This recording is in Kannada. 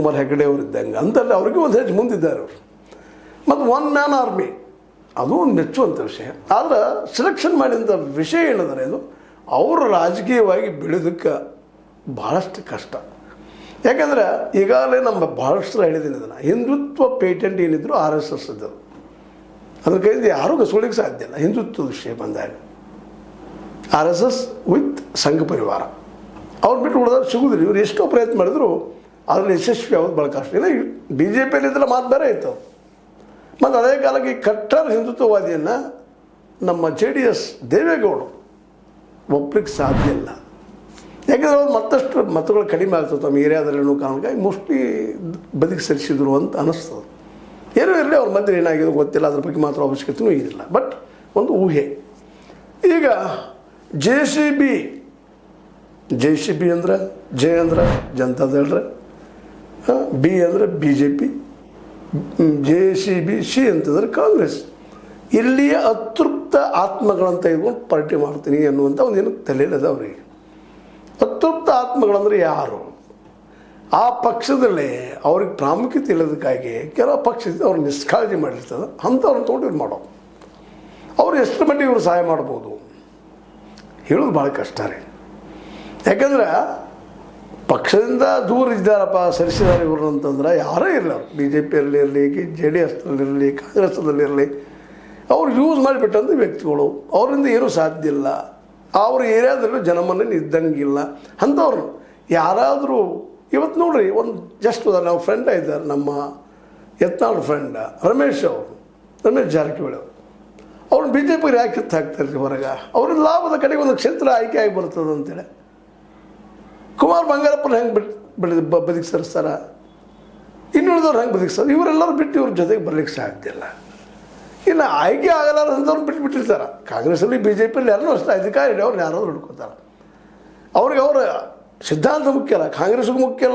ಶಿವಕುಮಾರ್ ಹೆಗಡೆ ಅವರು ಇದ್ದಂಗೆ ಅಂತಲ್ಲಿ ಅವ್ರಿಗೆ ಒಂದು ಹೆಚ್ಚು ಮುಂದಿದ್ದಾರೆ ಅವರು. ಮತ್ತು ಒನ್ ಮ್ಯಾನ್ ಆರ್ಮಿ ಅದು ಒಂದು ಮೆಚ್ಚುವಂಥ ವಿಷಯ. ಆದರೆ ಸೆಲೆಕ್ಷನ್ ಮಾಡಿದಂಥ ವಿಷಯ ಏನಂದರೆ ಅದು ಅವರು ರಾಜಕೀಯವಾಗಿ ಬೆಳೆಯೋದಕ್ಕೆ ಭಾಳಷ್ಟು ಕಷ್ಟ. ಯಾಕಂದರೆ ಈಗಾಗಲೇ ನಮ್ಮ ಭಾಳಷ್ಟು ಸಲ ಹೇಳಿದ್ದೀನಿ ಇದನ್ನು, ಹಿಂದುತ್ವ ಪೇಟೆಂಟ್ ಏನಿದ್ರು RSS ಇದ್ದರು, ಅದ್ರ ಕೈಯಿಂದ ಯಾರೂ ಕಸ್ಕೊಳ್ಳಿಕ್ಕೆ ಸಾಧ್ಯ ಇಲ್ಲ. ಹಿಂದುತ್ವದ ವಿಷಯ ಬಂದಾಗ RSS ವಿತ್ ಸಂಘ ಪರಿವಾರ ಅವ್ರು ಬಿಟ್ಟು ಉಳಿದ್ರೆ ಸಿಗೋದಿಲ್ಲ. ಇವ್ರು ಎಷ್ಟೋ ಪ್ರಯತ್ನ ಮಾಡಿದ್ರು ಅದರಲ್ಲಿ ಯಶಸ್ವಿ ಆಗೋದು ಭಾಳ ಕಷ್ಟ. ಇಲ್ಲ BJPಯಲ್ಲಿದ್ದೆಲ್ಲ ಮಾತು ಬೇರೆ ಆಯಿತು. ಮತ್ತು ಅದೇ ಕಾಲಕ್ಕೆ ಈ ಕಟ್ಟರ್ ಹಿಂದುತ್ವವಾದಿಯನ್ನು ನಮ್ಮ JDS ದೇವೇಗೌಡರು ಒಪ್ಪಲಿಕ್ಕೆ ಸಾಧ್ಯ ಇಲ್ಲ. ಯಾಕೆಂದರೆ ಅವ್ರು ಮತ್ತಷ್ಟು ಮತಗಳು ಕಡಿಮೆ ಆಗ್ತದೆ ನಮ್ಮ ಏರಿಯಾದಲ್ಲಿ ಅನ್ನೋ ಕಾರಣಕ್ಕಾಗಿ ಮೋಸ್ಟ್ಲಿ ಬದಿಗೆ ಸರಿಸಿದ್ರು ಅಂತ ಅನ್ನಿಸ್ತದೆ. ಏನೂ ಇರಲಿ, ಅವ್ರ ಮಧ್ಯೆ ಏನಾಗಿದೆ ಗೊತ್ತಿಲ್ಲ, ಅದ್ರ ಬಗ್ಗೆ ಮಾತ್ರ ಅವಶ್ಯಕತೆಯೂ ಏನಿಲ್ಲ. ಬಟ್ ಒಂದು ಊಹೆ. ಈಗ JCB ಅಂದರೆ ಜೆ ಅಂದರೆ ಜನತಾದಳ್ರೆ, B ಅಂದರೆ BJP, JCB, C ಅಂತಂದರೆ ಕಾಂಗ್ರೆಸ್. ಇಲ್ಲಿಯ ಅತೃಪ್ತ ಆತ್ಮಗಳಂತ ಇದ್ಕೊಂಡು ಪಾರ್ಟಿ ಮಾಡ್ತೀನಿ ಅನ್ನುವಂಥ ಒಂದೇನು ತಲೆಯಲ್ಲದ ಅವರಿಗೆ. ಅತೃಪ್ತ ಆತ್ಮಗಳಂದರೆ ಯಾರು? ಆ ಪಕ್ಷದಲ್ಲೇ ಅವ್ರಿಗೆ ಪ್ರಾಮುಖ್ಯತೆ ಇಲ್ಲದಕ್ಕಾಗಿ ಕೆಲವು ಪಕ್ಷದಿಂದ ಅವ್ರು ನಿಷ್ಕಾಳಜಿ ಮಾಡಿರ್ತದೆ, ಅಂಥವ್ರನ್ನ ತೊಗೊಂಡು ಇವ್ರು ಮಾಡೋ. ಅವ್ರು ಎಷ್ಟು ಮಟ್ಟಿಗೆ ಇವರು ಸಹಾಯ ಮಾಡ್ಬೋದು ಹೇಳೋದು ಭಾಳ ಕಷ್ಟ ರೀ. ಯಾಕಂದ್ರೆ ಪಕ್ಷದಿಂದ ದೂರ ಇದ್ದಾರಪ್ಪ, ಸರಿಸಿದ್ದಾರೆ ಇವರು ಅಂತಂದ್ರೆ ಯಾರೇ ಇರಲಿ, ಅವ್ರು BJPಯಲ್ಲಿ ಇರಲಿ, JDSನಲ್ಲಿರಲಿ, ಕಾಂಗ್ರೆಸ್ನಲ್ಲಿರಲಿ, ಅವ್ರು ಯೂಸ್ ಮಾಡಿಬಿಟ್ಟಂಥ ವ್ಯಕ್ತಿಗಳು, ಅವರಿಂದ ಏನೂ ಸಾಧ್ಯ ಇಲ್ಲ. ಅವ್ರ ಏರಿಯಾದಲ್ಲೂ ಜನಮನ್ನಣೆ ಇದ್ದಂಗಿಲ್ಲ. ಅಂಥವ್ರು ಯಾರಾದರೂ ಇವತ್ತು ನೋಡ್ರಿ, ಒಂದು ಜಸ್ಟ್ ನಾವು ಫ್ರೆಂಡ್ ಇದ್ದಾರೆ, ನಮ್ಮ ಯತ್ನಾಳ್ ಫ್ರೆಂಡ್ ರಮೇಶ್ ಜಾರಕಿಹೊಳಿ ಅವರು. ಅವ್ರನ್ನ BJPಗೆ ಯಾಕೆ ಕಿತ್ತು ಹಾಕ್ತಾರೆ ಹೊರಗೆ? ಅವ್ರ ಲಾಭದ ಕಡೆಗೆ ಒಂದು ಕ್ಷೇತ್ರ ಆಯ್ಕೆ ಆಗಿ ಬರ್ತದೆ ಅಂತೇಳಿ ಕುಮಾರ್ ಬಂಗಾರಪ್ಪನ ಹೆಂಗೆ ಬದುಕಿ ಸರಿಸ್ತಾರ, ಇನ್ನುಳಿದವ್ರು ಹೆಂಗೆ ಬದುಕಿಸ್ತಾರೆ? ಇವರೆಲ್ಲರೂ ಬಿಟ್ಟು ಇವ್ರ ಜೊತೆಗೆ ಬರ್ಲಿಕ್ಕೆ ಸಾಧ್ಯ ಇಲ್ಲ. ಇನ್ನು ಆಯ್ಕೆ ಆಗಲಾರಂಥವ್ರು ಬಿಟ್ಟಿರ್ತಾರೆ. ಕಾಂಗ್ರೆಸ್ಸಲ್ಲಿ BJPಯಲ್ಲಿ ಎಲ್ಲರೂ ಅಷ್ಟೇ ಅಧಿಕಾರಿ ಅವ್ರು ಯಾರಾದರೂ ಹಿಡ್ಕೋತಾರೆ. ಅವ್ರಿಗೆ ಅವರ ಸಿದ್ಧಾಂತ ಮುಖ್ಯ ಅಲ್ಲ, ಕಾಂಗ್ರೆಸ್ಗೂ ಮುಖ್ಯ ಅಲ್ಲ,